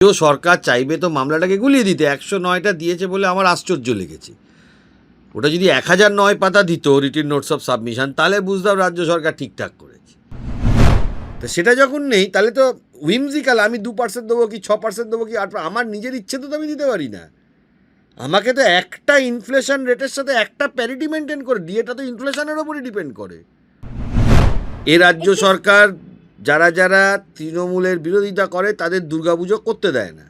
সরকার চাইবে তো মামলাটাকে গুলিয়ে দিতে, 109টা দিয়েছে বলে আমার আশ্চর্য লেগেছে। ওটা যদি 1009 পাতা দিত রিটেন নোটস অফ সাবমিশন, তাহলে বুঝতাম রাজ্য সরকার ঠিকঠাক করেছে। তো সেটা যখন নেই, তাহলে তো উইমজিক্যাল, আমি 2% দেবো কি 6% দেবো কি 8%, আমার নিজের ইচ্ছে তো আমি দিতে পারি না। আমাকে তো একটা ইনফ্লেশন রেটের সাথে একটা প্যারিটি মেনটেন করে, ডিএটা তো ইনফ্লেশনের ওপরই ডিপেন্ড করে। এ রাজ্য সরকার যারা যারা তৃণমূলের বিরোধিতা করে তাদের দুর্গাপুজো করতে দেয় না।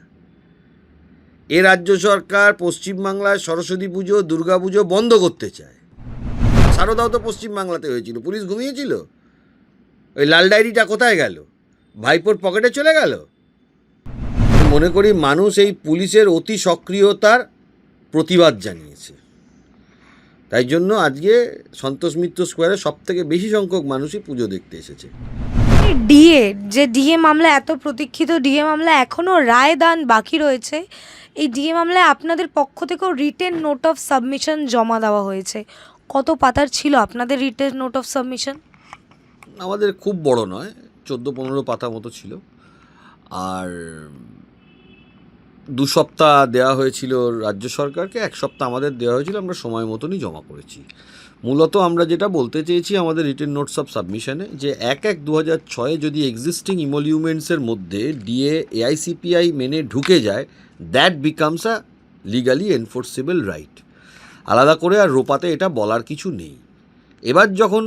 এ রাজ্য সরকার পশ্চিমবাংলায় সরস্বতী পুজো, দুর্গাপুজো বন্ধ করতে চায়। শারদাও তো পশ্চিমবাংলাতে হয়েছিল, পুলিশ ঘুমিয়েছিল? ওই লাল ডায়েরিটা কোথায় গেল? ভাইপোর পকেটে চলে গেল? মনে করি মানুষ এই পুলিশের অতি সক্রিয়তার প্রতিবাদ জানিয়েছে। তাই জন্য আজকে সন্তোষ মিত্র স্কোয়ারে সবথেকে বেশি সংখ্যক মানুষই পুজো দেখতে এসেছে। ডিএ মামলা, এত প্রতীক্ষিত ডিএ মামলা, এখনও রায়দান বাকি রয়েছে। এই ডিএ মামলায় আপনাদের পক্ষ থেকেও রিটেন নোট অফ সাবমিশন জমা দেওয়া হয়েছে। কত পাতার ছিল আপনাদের রিটেন নোট অফ সাবমিশন? আমাদের খুব বড় নয়, 14-15 পাতা মতো ছিল। আর 2 সপ্তাহ দেওয়া হয়েছিল রাজ্য সরকারকে, 1 সপ্তাহ আমাদের দেওয়া হয়েছিল। আমরা সময় মতনই জমা করেছি। মূলত আমরা যেটা বলতে চেয়েছি আমাদের রিটেন নোটস অফ সাবমিশনে, যে 1/1/2006 যদি এক্সিস্টিং ইমলিউমেন্টসের মধ্যে ডিএ এআইসিপিআই মেনে ঢুকে যায়, that becomes a legally enforceable right. আলাদা করে আর রোপাতে এটা বলার কিছু নেই। এবার যখন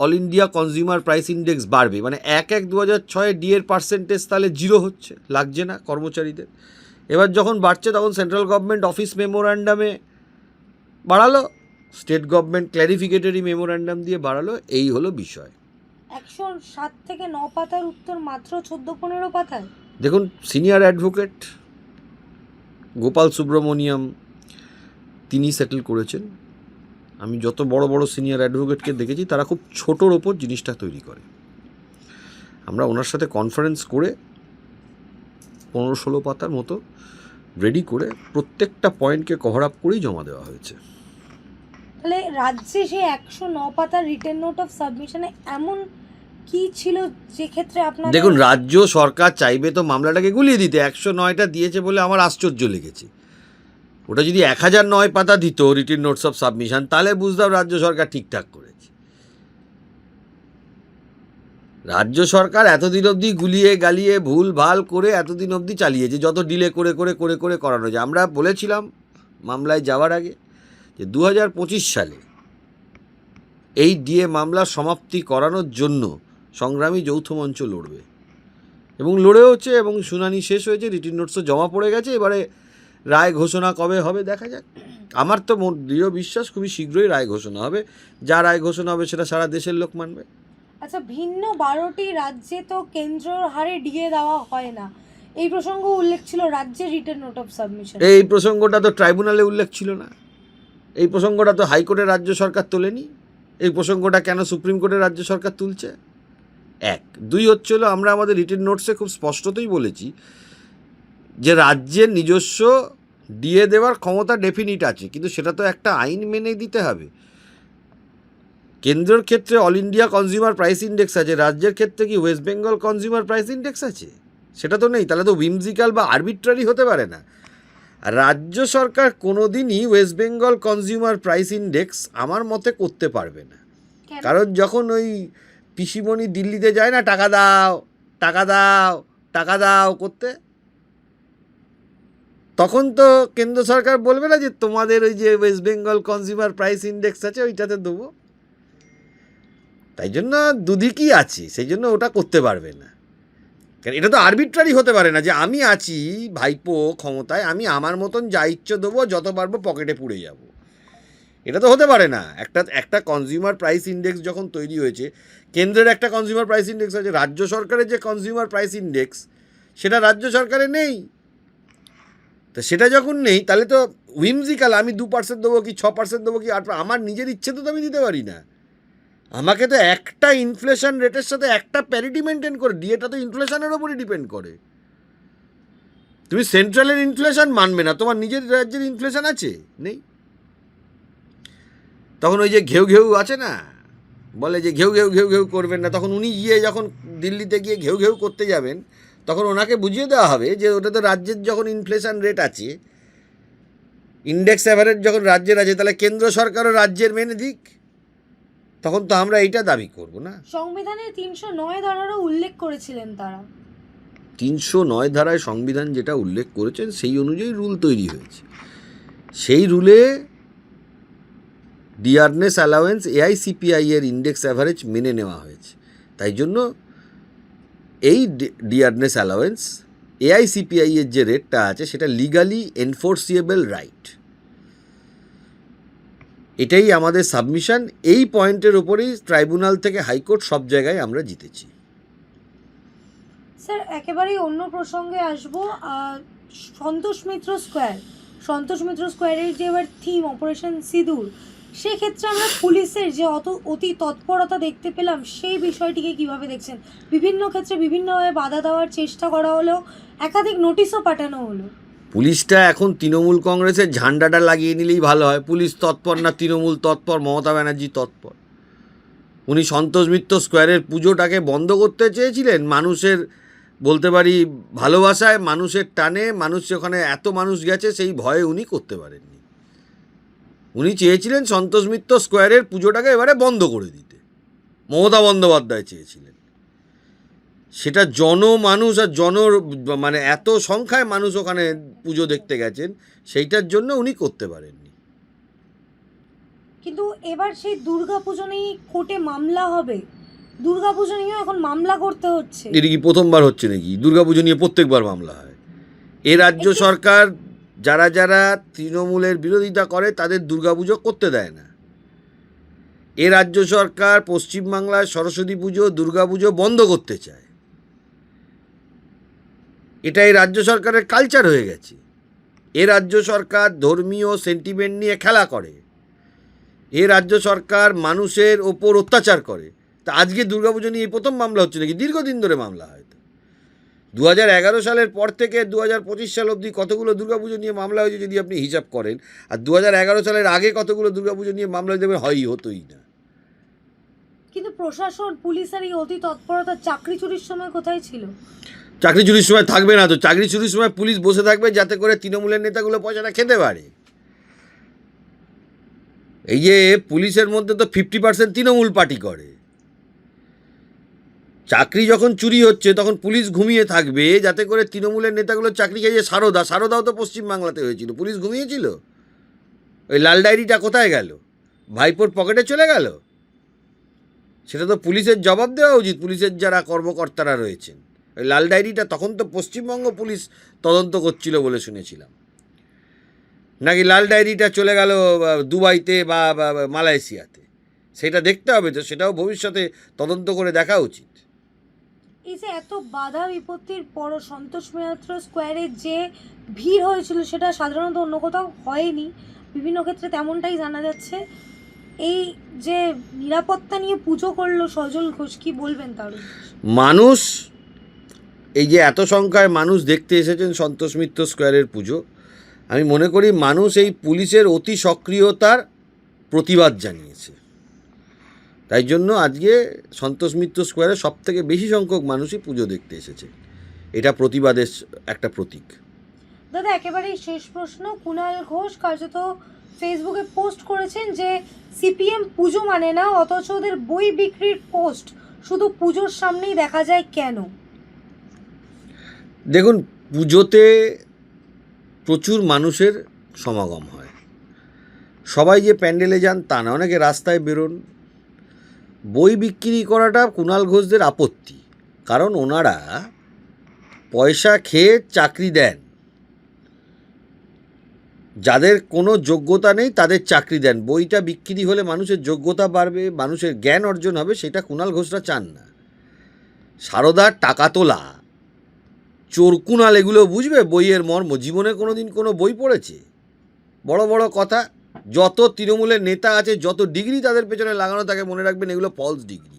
all India consumer price index বাড়বে, মানে 1/1/2006 ডিএর পার্সেন্টেজ তাহলে 0 হচ্ছে, লাগছে না কর্মচারীদের। এবার যখন বাড়ছে তখন সেন্ট্রাল গভর্নমেন্ট অফিস মেমোরান্ডামে বাড়ালো, স্টেট গভর্নমেন্ট ক্ল্যারিফিকেটরি মেমোরান্ডাম দিয়ে বাড়ালো। এই হলো বিষয়। 107 থেকে 9 পাতার উত্তর মাত্র 14-15 পাতায়। দেখুন, সিনিয়র অ্যাডভোকেট গোপাল সুব্রমণিয়াম তিনি সেটেল করেছেন। আমি যত বড় বড় সিনিয়র অ্যাডভোকেটকে দেখেছি তারা খুব ছোটোর ওপর জিনিসটা তৈরি করে। আমরা ওনার সাথে কনফারেন্স করে 15-16 পাতার মতো রেডি করে প্রত্যেকটা পয়েন্টকে কভার আপ করেই জমা দেওয়া হয়েছে। তাহলে রাজ্যে সেই 109 পাতার রিটেন নোট অফ সাবমিশনে এমন কি ছিল যে ক্ষেত্রে আপনারা? দেখুন, রাজ্য সরকার চাইবে তো মামলাটাকে গুলিয়ে দিতে, 109টা দিয়েছে বলে আমার আশ্চর্য লেগেছে। ওটা যদি 1009 পাতা দিত রিটেন নোটস অফ সাবমিশন, তাহলে বুঝতাম রাজ্য সরকার ঠিকঠাক করেছে। রাজ্য সরকার এতদিন অবধি গুলিয়ে গালিয়ে ভুল ভাল করে এতদিন অবধি চালিয়েছে, যত ডিলে করে করে করে করে করানো যায়। আমরা বলেছিলাম মামলায় যাওয়ার আগে যে 2025 সালে এই ডিএ মামলা সমাপ্তি করানোর জন্য সংগ্রামী যৌথ মঞ্চ লড়বে, এবং লড়েওছে, এবং শুনানি শেষ হয়েছে, রিটেন নোটসও জমা পড়ে গেছে। এবারে রায় ঘোষণা কবে হবে দেখা যাক। আমার তো দৃঢ় বিশ্বাস খুবই শীঘ্রই রায় ঘোষণা হবে। যা রায় ঘোষণা হবে সেটা সারা দেশের লোক মানবে। আচ্ছা, ভিন্ন 12টি রাজ্যে তো কেন্দ্রের হারে ডিএ দেওয়া হয় না, এই প্রসঙ্গ উল্লেখ ছিল রাজ্যের রিটেন নোট অফ সাবমিশন। এই প্রসঙ্গটা তো ট্রাইব্যুনালে উল্লেখ ছিল না, এই প্রসঙ্গটা তো হাইকোর্টের রাজ্য সরকার তোলেনি। এই প্রসঙ্গটা কেন সুপ্রিম কোর্টের রাজ্য সরকার তুলছে? 1, 2 হচ্ছিল, আমরা আমাদের রিটেন নোটসে খুব স্পষ্টতই বলেছি যে রাজ্যের নিজস্ব ডিএ দেওয়ার ক্ষমতা ডেফিনিট আছে, কিন্তু সেটা তো একটা আইন মেনে দিতে হবে। কেন্দ্রের ক্ষেত্রে all India consumer price index আছে, রাজ্যের ক্ষেত্রে কি West Bengal consumer price index আছে? সেটা তো নেই। তাহলে তো উইমজিক্যাল বা আরবিট্রারি হতে পারে না। রাজ্য সরকার কোনো দিনই West Bengal consumer price index আমার মতে করতে পারবে না। কারণ যখন ওই পিসিমণি দিল্লিতে যায় না, টাকা দাও টাকা দাও টাকা দাও করতে, তখন তো কেন্দ্র সরকার বলবে না যে তোমাদের ওই যে West Bengal consumer price index আছে ওইটাতে দেবো। তাই জন্য দুদিকই আছে, সেই জন্য ওটা করতে পারবে না। কারণ এটা তো আরবিট্রারি হতে পারে না যে আমি আছি ভাইপো ক্ষমতায়, আমি আমার মতন যা ইচ্ছে দেবো, যত পারবো পকেটে পুড়ে যাব। এটা তো হতে পারে না। একটা কনজিউমার প্রাইস ইন্ডেক্স যখন তৈরি হয়েছে, কেন্দ্রের একটা কনজিউমার প্রাইস ইন্ডেক্স আছে, রাজ্য সরকারের যে কনজিউমার প্রাইস ইন্ডেক্স সেটা রাজ্য সরকারে নেই। তো সেটা যখন নেই, তাহলে তো উইমজিক্যাল, আমি 2% দেবো কি 6% দেবো কি 8%, আমার নিজের ইচ্ছে তো আমি দিতে পারি না। আমাকে তো একটা ইনফ্লেশন রেটের সাথে একটা প্যারিটি মেনটেন করে, ডিএটা তো ইনফ্লেশনের ওপরই ডিপেন্ড করে। তুমি সেন্ট্রালের ইনফ্লেশন মানবে না, তোমার নিজের রাজ্যের ইনফ্লেশন আছে নেই। তখন ওই যে ঘেউ ঘেউ আছে না, বলে যে ঘেউ ঘেউ ঘেউ ঘেউ করবেন না, তখন উনি গিয়ে যখন দিল্লিতে গিয়ে ঘেউ ঘেউ করতে যাবেন, তখন ওনাকে বুঝিয়ে দেওয়া হবে যে ওটা তো রাজ্যের যখন ইনফ্লেশন রেট আছে, ইন্ডেক্স অ্যাভারেজ যখন রাজ্যের আছে, তাহলে কেন্দ্র সরকারও রাজ্যের মেনে দিক। তখন তো আমরা এইটা দাবি করব না। সংবিধানের 309 ধারারও উল্লেখ করেছিলেন তারা। 309 ধারায় সংবিধান যেটা উল্লেখ করেছেন সেই অনুযায়ী রুল তৈরি হয়েছে। সেই রুলে ডিয়ারনেস অ্যালাওয়েন্স এআইসিপিআই এর ইন্ডেক্স অ্যাভারেজ মেনে নেওয়া হয়েছে। তাই জন্য এই ডিয়ারনেস অ্যালাওয়েন্স এআইসিপিআই এর যে রেটটা আছে সেটা লিগালি এনফোর্সিয়েবল রাইট। এটাই আমাদের সাবমিশন। এই পয়েন্টের ওপরেই ট্রাইব্যুনাল থেকে হাইকোর্ট সব জায়গায় আমরা জিতেছি। স্যার একেবারেই অন্য প্রসঙ্গে আসবো। সন্তোষ মিত্র স্কোয়ারের যে এবার থিম অপারেশন সিঁদুর, সেক্ষেত্রে আমরা পুলিশের যে অতি তৎপরতা দেখতে পেলাম, সেই বিষয়টিকে কিভাবে দেখছেন? বিভিন্ন ক্ষেত্রে বিভিন্নভাবে বাধা দেওয়ার চেষ্টা করা হলো, একাধিক নোটিশও পাঠানো হলো। পুলিশটা এখন তৃণমূল কংগ্রেসের ঝান্ডাটা লাগিয়ে নিলেই ভালো হয়। পুলিশ তৎপর না তৃণমূল তৎপর, মমতা ব্যানার্জি তৎপর। উনি সন্তোষ মিত্র স্কোয়ারের পুজোটাকে বন্ধ করতে চেয়েছিলেন মানুষের, বলতে পারি ভালোবাসায়, মানুষের টানে, মানুষ ওখানে এত মানুষ গেছে সেই ভয়ে উনি করতে পারেননি। উনি চেয়েছিলেন সন্তোষ মিত্র স্কোয়ারের পুজোটাকে এবারে বন্ধ করে দিতে। মমতা বন্দ্যোপাধ্যায় চেয়েছিলেন সেটা। মানুষ আর মানে এত সংখ্যায় মানুষ ওখানে পুজো দেখতে গেছেন, সেইটার জন্য উনি করতে পারেননি। কিন্তু এবার সেই দুর্গাপুজো নিয়ে কোর্টে মামলা হবে, দুর্গাপুজো নিয়েও এখন মামলা করতে হচ্ছে। এটা কি প্রথমবার হচ্ছে নাকি? দুর্গাপুজো নিয়ে প্রত্যেকবার মামলা হয়। এ রাজ্য সরকার যারা যারা তৃণমূলের বিরোধিতা করে তাদের দুর্গাপুজো করতে দেয় না। এ রাজ্য সরকার পশ্চিমবাংলায় সরস্বতী পুজো, দুর্গাপুজো বন্ধ করতে চায়। এটা এই রাজ্য সরকারের কালচার হয়ে গেছে। এ রাজ্য সরকার ধর্মীয় সেন্টিমেন্ট নিয়ে খেলা করে। এ রাজ্য সরকার মানুষের ওপর অত্যাচার করে। তা আজকে দুর্গাপুজো নিয়ে প্রথম মামলা হচ্ছে নাকি? দীর্ঘদিন ধরে মামলা হয়। 2011 সালের পর থেকে 2025 সাল অবধি কতগুলো দুর্গাপুজো নিয়ে মামলা হয়েছে যদি আপনি হিসাব করেন, আর 2011 সালের আগে কতগুলো দুর্গাপুজো নিয়ে মামলা দেবেন, হতোই না। কিন্তু প্রশাসন, পুলিশের এই অতি তৎপরতা চাকরি চুরির সময় কোথায় ছিল? চাকরি চুরির সময় থাকবে না তো? চাকরি চুরির সময় পুলিশ বসে থাকবে যাতে করে তৃণমূলের নেতাগুলো পয়সাটা খেতে পারে। এই যে পুলিশের মধ্যে তো 50% তৃণমূল পার্টি করে। চাকরি যখন চুরি হচ্ছে তখন পুলিশ ঘুমিয়ে থাকবে যাতে করে তৃণমূলের নেতাগুলো চাকরি খেয়ে। সারদাও তো পশ্চিমবাংলাতে হয়েছিল, পুলিশ ঘুমিয়েছিল। ওই লাল ডায়েরিটা কোথায় গেল? ভাইপোর পকেটে চলে গেল? সেটা তো পুলিশের জবাব দেওয়া উচিত, পুলিশের যারা কর্মকর্তারা রয়েছেন। ওই লাল ডায়েরিটা তখন তো পশ্চিমবঙ্গ পুলিশ তদন্ত করছিল বলে শুনেছিলাম, নাকি লাল ডায়েরিটা চলে গেল দুবাইতে বা মালয়েশিয়াতে? সেটা দেখতে হবে তো, সেটাও ভবিষ্যতে তদন্ত করে দেখা উচিত। এই যে এত বাধা বিপত্তির পরও সন্তোষ মিত্র স্কোয়ারে যে ভিড় হয়েছিল সেটা সাধারণত অন্য কোথাও হয়নি, বিভিন্ন ক্ষেত্রে তেমনটাই জানা যাচ্ছে। এই যে নিরাপত্তা নিয়ে পুজো করলো সজল ঘোষ, কি বলবেন তার? মানুষ, এই যে এত সংখ্যায় মানুষ দেখতে এসেছেন সন্তোষ মিত্র স্কোয়ারের পুজো, আমি মনে করি মানুষ এই পুলিশের অতি সক্রিয়তার প্রতিবাদ জানিয়েছে। তাই জন্য আজকে সন্তোষ মিত্র স্কোয়ারে সব থেকে বেশি সংখ্যক মানুষই পুজো দেখতে এসেছে। এটা প্রতিবাদের একটা প্রতীক। দাদা একেবারেই শেষ প্রশ্ন, কুণাল ঘোষ কার্যত ফেসবুকে পোস্ট করেছেন যে সিপিএম পুজো মানে না, অথচ ওদের বই বিক্রির পোস্ট শুধু পুজোর সামনেই দেখা যায় কেন? দেখুন, পুজোতে প্রচুর মানুষের সমাগম হয়। সবাই যে প্যান্ডেলে যান তা না, অনেকে রাস্তায় বেরোন। বই বিক্রি করাটা কুণাল ঘোষদের আপত্তি, কারণ ওনারা পয়সা খেয়ে চাকরি দেন। যাদের কোনো যোগ্যতা নেই তাদের চাকরি দেন। বইটা বিক্রি হলে মানুষের যোগ্যতা বাড়বে, মানুষের জ্ঞান অর্জন হবে, সেটা কুণাল ঘোষরা চান না। সারদার টাকা তোলা, চোর কুণাল এগুলো বুঝবে বইয়ের মর্ম? জীবনে কোনো দিন কোনো বই পড়েছে? বড় বড় কথা। যত তৃণমূলের নেতা আছে, যত ডিগ্রি তাদের পেছনে লাগানো থাকে, মনে রাখবেন এগুলো ফলস ডিগ্রি।